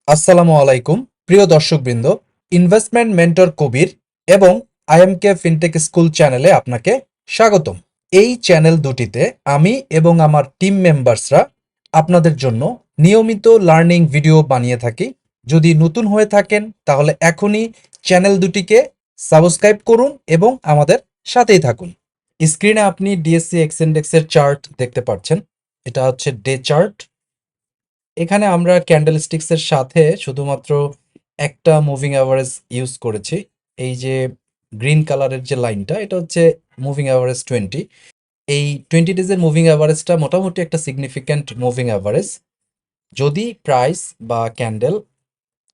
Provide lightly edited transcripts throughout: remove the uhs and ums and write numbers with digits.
আসসালামু আলাইকুম প্রিয় দর্শকবৃন্দ। ইনভেস্টমেন্ট মেন্টর কবির এবং আইএমকে ফিনটেক স্কুল চ্যানেলে আপনাকে স্বাগতম। এই চ্যানেল দুটিতে আমি এবং আমার টিম মেম্বার্সরা আপনাদের জন্য নিয়মিত লার্নিং ভিডিও বানিয়ে থাকি। যদি নতুন হয়ে থাকেন তাহলে এখনই চ্যানেল দুটিকে সাবস্ক্রাইব করুন এবং আমাদের সাথেই থাকুন। স্ক্রিনে আপনি ডিএসসি এক্সইন্ডেক্সের চার্ট দেখতে পাচ্ছেন। এটা হচ্ছে ডে চার্ট। এখানে আমরা ক্যান্ডেলস্টিক্সের সাথে শুধুমাত্র একটা মুভিং অ্যাভারেজ ইউজ করেছি। এই যে গ্রিন কালারের যে লাইনটা, এটা হচ্ছে মুভিং অ্যাভারেজ 20। এই 20 ডেজের মুভিং অ্যাভারেজটা মোটামুটি একটা সিগনিফিক্যান্ট মুভিং অ্যাভারেজ। যদি প্রাইস বা ক্যান্ডেল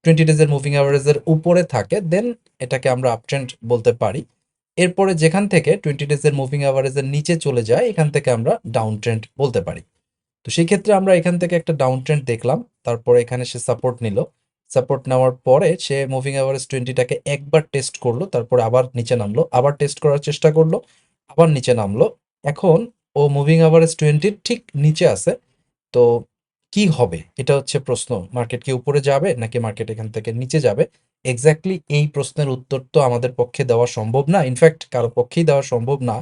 20 ডেজের মুভিং অ্যাভারেজের উপরে থাকে দেন এটাকে আমরা আপট্রেন্ড বলতে পারি। এরপরে যেখান থেকে 20 ডেজের মুভিং অ্যাভারেজের নিচে চলে যায় এখান থেকে আমরা ডাউন ট্রেন্ড বলতে পারি। তো সেই ক্ষেত্রে আমরা এখান থেকে একটা ডাউন ট্রেন্ড দেখলাম, তারপরে এখানে সে সাপোর্ট নিল। সাপোর্ট নেওয়ার পরে সে মুভিং অ্যাভারেজ 20টাকে একবার টেস্ট করলো, তারপরে আবার নিচে নামলো, আবার টেস্ট করার চেষ্টা করলো, আবার নিচে নামলো। এখন ও মুভিং অ্যাভারেজ 20 ঠিক নিচে আছে। তো কি হবে এটা হচ্ছে প্রশ্ন। মার্কেট কি উপরে যাবে নাকি মার্কেট এখান থেকে নিচে যাবে? এক্স্যাক্টলি এই প্রশ্নের উত্তর তো আমাদের পক্ষে দেওয়া সম্ভব না, ইনফ্যাক্ট কারো পক্ষেই দেওয়া সম্ভব না।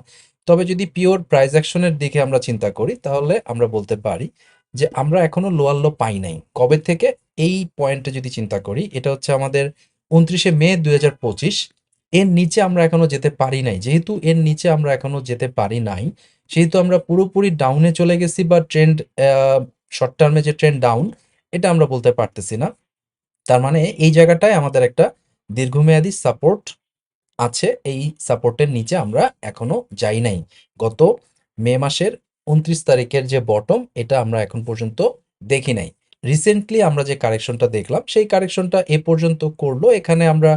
তবে যদি পিওর প্রাইস অ্যাকশনের দিকে আমরা চিন্তা করি তাহলে আমরা বলতে পারি যে আমরা এখনো লোয়ার লো পাই নাই। কবে থেকে? এই পয়েন্টে যদি চিন্তা করি, এটা হচ্ছে আমাদের 29শে মে 2025। এর নিচে আমরা এখনো যেতে পারি নাই। যেহেতু এর নিচে আমরা এখনো যেতে পারি নাই, সেহেতু আমরা পুরোপুরি ডাউনে চলে গেছি বা ট্রেন্ড শর্ট টার্মে যে ট্রেন্ড ডাউন, এটা আমরা বলতে পারতেছি না। তার মানে এই জায়গাটায় আমাদের একটা দীর্ঘমেয়াদী সাপোর্ট আছে। এই সাপোর্টের নিচে আমরা এখনো যাই নাই। গত মে মাসের 29 তারিখের যে বটম, এটা আমরা এখন পর্যন্ত দেখি নাই। রিসেন্টলি আমরা যে কারেকশনটা দেখলাম সেই কারেকশনটা এ পর্যন্ত করলো। এখানে আমরা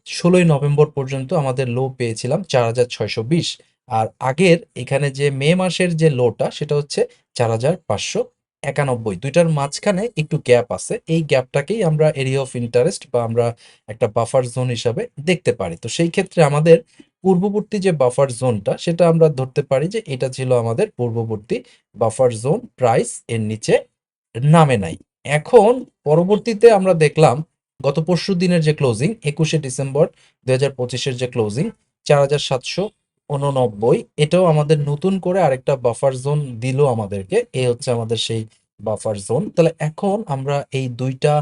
16ই নভেম্বর পর্যন্ত আমাদের লো পেয়েছিলাম 4620। আর আগের এখানে যে মে মাসের যে লোটা সেটা হচ্ছে 4591। দুইটার মাঝখানে একটু গ্যাপ আছে। এই গ্যাপটাকেই আমরা এরিয়া অফ ইন্টারেস্ট বা আমরা একটা বাফার জোন হিসাবে দেখতে পারি। তো সেই ক্ষেত্রে আমাদের পূর্ববর্তী যে বাফার জোনটা সেটা আমরা ধরতে পারি যে এটা ছিল আমাদের পূর্ববর্তী বাফার জোন, প্রাইস এর নিচে নামে নাই। এখন পরবর্তীতে আমরা দেখলাম গত পরশু দিনের যে ক্লোজিং 21শে ডিসেম্বর 2025-এর যে ক্লোজিং 4789, এটাও আমাদের নতুন করে আরেকটা বাফার জোন দিল আমাদেরকে। এ হচ্ছে আমাদের সেই বাফার জোন। তাহলে এখন আমরা এই দুইটা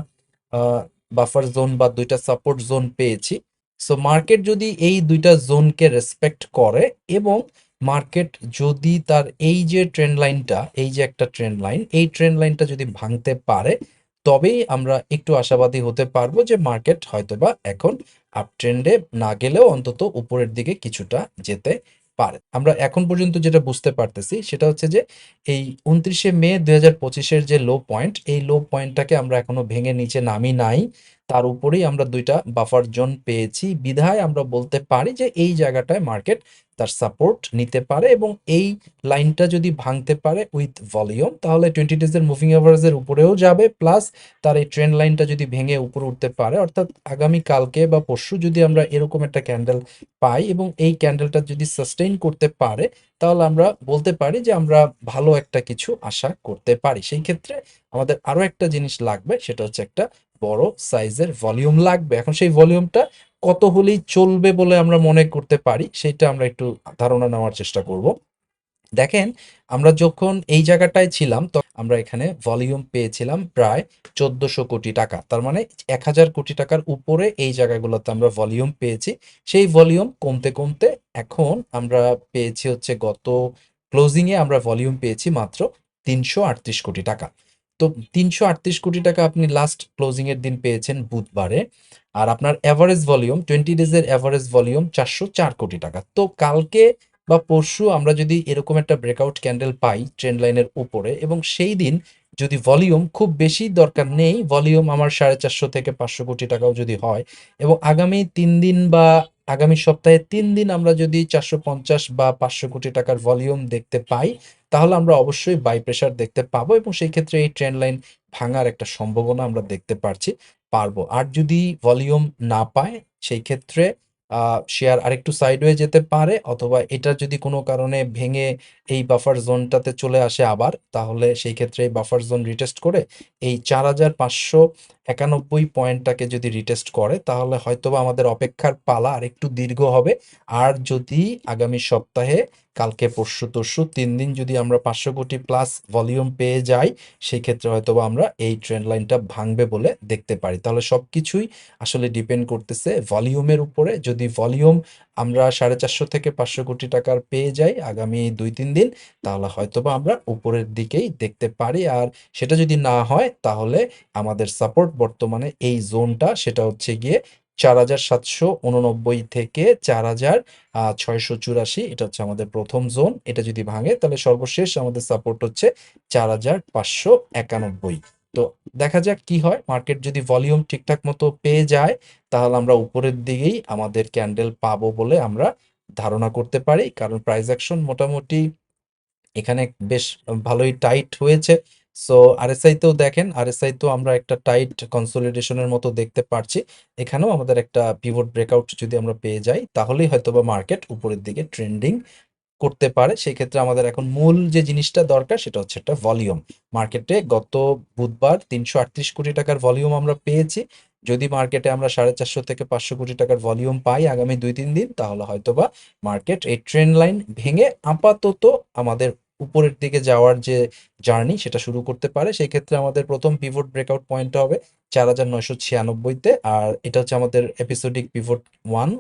বাফার জোন বা দুইটা সাপোর্ট জোন পেয়েছি। সো মার্কেট যদি এই দুইটা জোনকে রেসপেক্ট করে এবং মার্কেট যদি তার এই যে ট্রেন্ড লাইনটা, এই যে একটা ট্রেন্ড লাইন, এই ট্রেন্ড লাইনটা যদি ভাঙতে পারে তবেই আমরা একটু আশাবাদী হতে পারবো যে মার্কেট হয়তোবা এখন আপ ট্রেন্ডে না গেলেও অন্তত উপরের দিকে কিছুটা যেতে পারে। আমরা এখন পর্যন্ত যেটা বুঝতে পারতেছি সেটা হচ্ছে যে এই 29শে মে 2025-এর যে লো পয়েন্ট, এই লো পয়েন্টটাকে আমরা এখনো ভেঙে নিচে নামি নাই। তার উপরেই আমরা দুইটা বাফার জোন পেয়েছি বিধায় আমরা বলতে পারি যে এই জায়গাটায় মার্কেট তার সাপোর্ট নিতে পারে এবং এই লাইনটা যদি ভাঙতে পারে উইথ ভলিউম তাহলে 20 ডেজের মুভিং অ্যাভারেজের উপরেও যাবে, প্লাস তার এই ট্রেন্ড লাইনটা যদি ভেঙে উপরে উঠতে পারে, অর্থাৎ আগামী কালকে বা পরশু যদি আমরা এরকম একটা ক্যান্ডেল পাই এবং এই ক্যান্ডেলটা যদি সাস্টেইন করতে পারে তাহলে আমরা বলতে পারি যে আমরা ভালো একটা কিছু আশা করতে পারি। সেই ক্ষেত্রে আমাদের আরো একটা জিনিস লাগবে, সেটা হচ্ছে একটা বড় সাইজের ভলিউম লাগবে। এখন সেই ভলিউমটা কত হলেই চলবে বলে আমরা মনে করতে পারি সেটা আমরা একটু ধারণা নেওয়ার চেষ্টা করব। দেখেন, আমরা যখন এই জায়গাটায় ছিলাম তো আমরা এখানে ভলিউম পেয়েছিলাম প্রায় 1400 কোটি টাকা। তার মানে 1000 কোটি টাকার উপরে এই জায়গাগুলোতে আমরা ভলিউম পেয়েছি। সেই ভলিউম কমতে কমতে এখন আমরা পেয়েছি হচ্ছে গত ক্লোজিংয়ে আমরা ভলিউম পেয়েছি মাত্র 338 কোটি টাকা। তো 338 কোটি টাকা আপনি লাস্ট ক্লোজিং এর দিন পেয়েছেন বুধবারে। আর আপনার এভারেজ ভলিউম 20 ডেজের এভারেজ ভলিউম 404 কোটি টাকা। তো কালকে বা পরশু আমরা যদি এরকম একটা ব্রেকআউট ক্যান্ডেল পাই ট্রেন্ড লাইনের উপরে এবং সেই দিন যদি ভলিউম, খুব বেশি দরকার নেই, ভলিউম আমার 450 থেকে 500 কোটি টাকাও যদি হয় এবং আগামী 3 দিন বা আগামী সপ্তাহে 3 দিন আমরা যদি 450 বা 500 কোটি টাকার ভলিউম দেখতে পাই তাহলে আমরা অবশ্যই বাই প্রেশার দেখতে পাবো এবং সেই ক্ষেত্রে এই ট্রেন্ড লাইন ভাঙার একটা সম্ভাবনা আমরা দেখতে পারবো। আর যদি ভলিউম না পায় সেই ক্ষেত্রে শেয়ার আরেকটু সাইডওয়ে যেতে পারে, অথবা এটা যদি কোনো কারণে ভেঙে এই বাফার জোনটাতে চলে আসে আবার, তাহলে সেই ক্ষেত্রে এই বাফার জোন রিটেস্ট করে এই 4,591 পয়েন্টটাকে যদি রিটেস্ট করে, তাহলে হয়তোবা আমাদের অপেক্ষার পালা আরেকটু দীর্ঘ হবে। আর যদি আগামী সপ্তাহে, কালকে পরশু তরশু 3 দিন যদি আমরা 500 কোটি প্লাস ভলিউম পেয়ে যাই, সেই ক্ষেত্রে হয়তোবা আমরা এই ট্রেন্ড লাইনটা ভাঙবে বলে দেখতে পারি। তাহলে সবকিছুই আসলে ডিপেন্ড করতেছে ভলিউমের উপরে। যদি ভলিউম আমরা 450 থেকে 500 কোটি টাকার পেয়ে যাই আগামী 2-3 দিন, তাহলে হয়তোবা আমরা উপরের দিকেই দেখতে পারি। আর সেটা যদি না হয়, তাহলে আমাদের সাপোর্ট বর্তমানে এই জোনটা, সেটা হচ্ছে গিয়ে 4,789 থেকে 4,684, এটা হচ্ছে আমাদের প্রথম জোন। এটা যদি ভাঙে, তাহলে সর্বশেষ আমাদের সাপোর্ট হচ্ছে 4,591। তো দেখা যাক কি হয়। মার্কেট যদি ভলিউম ঠিকঠাক মতো পেয়ে যায়, তাহলে আমরা উপরের দিকেই আমাদের ক্যান্ডেল পাবো বলে আমরা ধারণা করতে পারি। কারণ প্রাইস অ্যাকশন মোটামুটি এখানে বেশ ভালোই টাইট হয়েছে। সো আরএসআই তেও দেখেন, আরএসআই তো আমরা একটা টাইট কনসোলিডেশনের মতো দেখতে পারছি। এখানেও আমাদের একটা পিভট ব্রেকআউট যদি আমরা পেয়ে যাই, তাহলেই হয়তোবা মার্কেট উপরের দিকে ট্রেন্ডিং করতে পারে। সেই ক্ষেত্রে আমাদের এখন মূল যে জিনিসটা দরকার, সেটা হচ্ছে একটা ভলিউম। মার্কেটে গত বুধবার 338 কোটি টাকার ভলিউম আমরা পেয়েছি। যদি মার্কেটে আমরা 450 থেকে 500 কোটি টাকার ভলিউম পাই আগামী 2-3 দিন, তাহলে হয়তোবা মার্কেট এই ট্রেন্ড লাইন ভেঙে আপাতত আমাদের উপরের দিকে যাওয়ার যে জার্নি, সেটা শুরু করতে পারে। সেই ক্ষেত্রে আমাদের প্রথম পিভট ব্রেকআউট পয়েন্ট হবে 4,996-তে, আর এটা হচ্ছে আমাদের এপিসোডিক পিভট 1।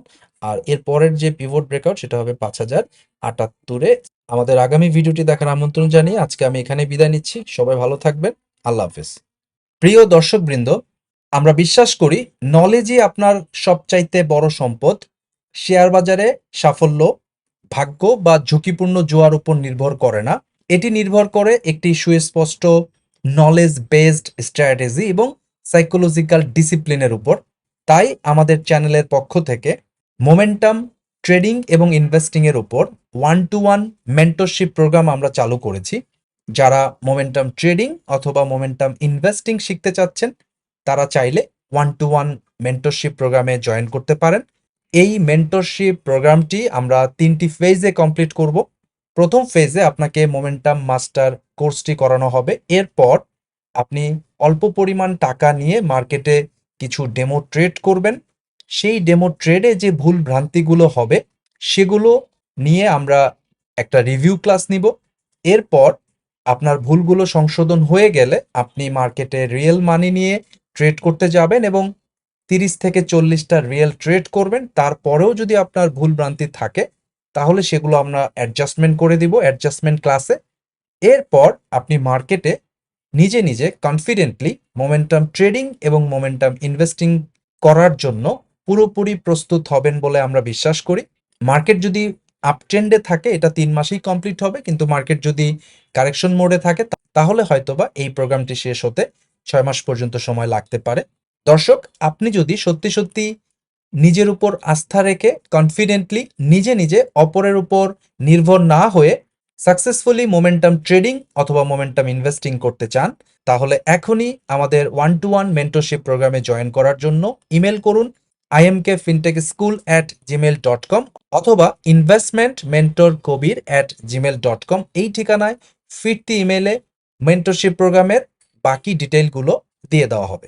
আর এর পরের যে পিভট ব্রেকআউট, সেটা হবে 5,078-এ। আমাদের আগামী ভিডিওটি দেখার আমন্ত্রণ জানিয়ে আজকে আমি এখানে বিদায় নিচ্ছি। সবাই ভালো থাকবেন। আল্লাহ হাফেজ। প্রিয় দর্শকবৃন্দ, আমরা বিশ্বাস করি নলেজই আপনার সবচাইতে বড় সম্পদ। শেয়ার বাজারে সাফল্য ভাগ্য বা ঝুঁকিপূর্ণ জোয়ার উপর নির্ভর করে না। এটি নির্ভর করে একটি সুস্পষ্ট নলেজ বেসড স্ট্র্যাটেজি এবং সাইকোলজিক্যাল ডিসিপ্লিনের উপর। তাই আমাদের চ্যানেলের পক্ষ থেকে মোমেন্টাম ট্রেডিং এবং ইনভেস্টিং এর উপর 1-to-1 মেন্টরশিপ প্রোগ্রাম আমরা চালু করেছি। যারা মোমেন্টাম ট্রেডিং অথবা মোমেন্টাম ইনভেস্টিং শিখতে চাচ্ছেন, তারা চাইলে 1-to-1 মেন্টরশিপ প্রোগ্রামে জয়েন করতে পারেন। এই মেন্টরশিপ প্রোগ্রামটি আমরা 3টি ফেজে কমপ্লিট করব। প্রথম ফেজে আপনাকে মোমেন্টাম মাস্টার কোর্সটি করানো হবে। এরপর আপনি অল্প পরিমাণ টাকা নিয়ে মার্কেটে কিছু ডেমো ট্রেড করবেন। সেই ডেমো ট্রেডে যে ভুল ভ্রান্তিগুলো হবে, সেগুলো নিয়ে আমরা একটা রিভিউ ক্লাস নিব। এরপর আপনার ভুলগুলো সংশোধন হয়ে গেলে আপনি মার্কেটে রিয়েল মানি নিয়ে ট্রেড করতে যাবেন এবং 30 থেকে 40টা রিয়েল ট্রেড করবেন। তারপরেও যদি আপনার ভুল ভ্রান্তি থাকে, তাহলে সেগুলো আমরা অ্যাডজাস্টমেন্ট করে দিব অ্যাডজাস্টমেন্ট ক্লাসে। এরপর আপনি মার্কেটে নিজে নিজে কনফিডেন্টলি মোমেন্টাম ট্রেডিং এবং মোমেন্টাম ইনভেস্টিং করার জন্য পুরোপুরি প্রস্তুত হবেন বলে আমরা বিশ্বাস করি। মার্কেট যদি আপট্রেন্ডে থাকে, এটা 3 মাসেই কমপ্লিট হবে। কিন্তু মার্কেট যদি কারেকশন মোডে থাকে, তাহলে হয়তোবা এই প্রোগ্রামটি শেষ হতে 6 মাস পর্যন্ত সময় লাগতে পারে। দর্শক, আপনি যদি সত্যি সত্যি নিজের উপর আস্থা রেখে কনফিডেন্টলি নিজে নিজে অপরের উপর নির্ভর না হয়ে সাকসেসফুলি মোমেন্টাম ট্রেডিং অথবা মোমেন্টাম ইনভেস্টিং করতে চান, তাহলে এখনই আমাদের 1-to-1 মেন্টরশিপ প্রোগ্রামে জয়েন করার জন্য ইমেল করুন imkfintechschool@gmail.com অথবা investmentmentorkobir@gmail.com। এই ঠিকানায় ফিরতি ইমেলে মেন্টরশিপ প্রোগ্রামের বাকি ডিটেইলগুলো দিয়ে দেওয়া হবে।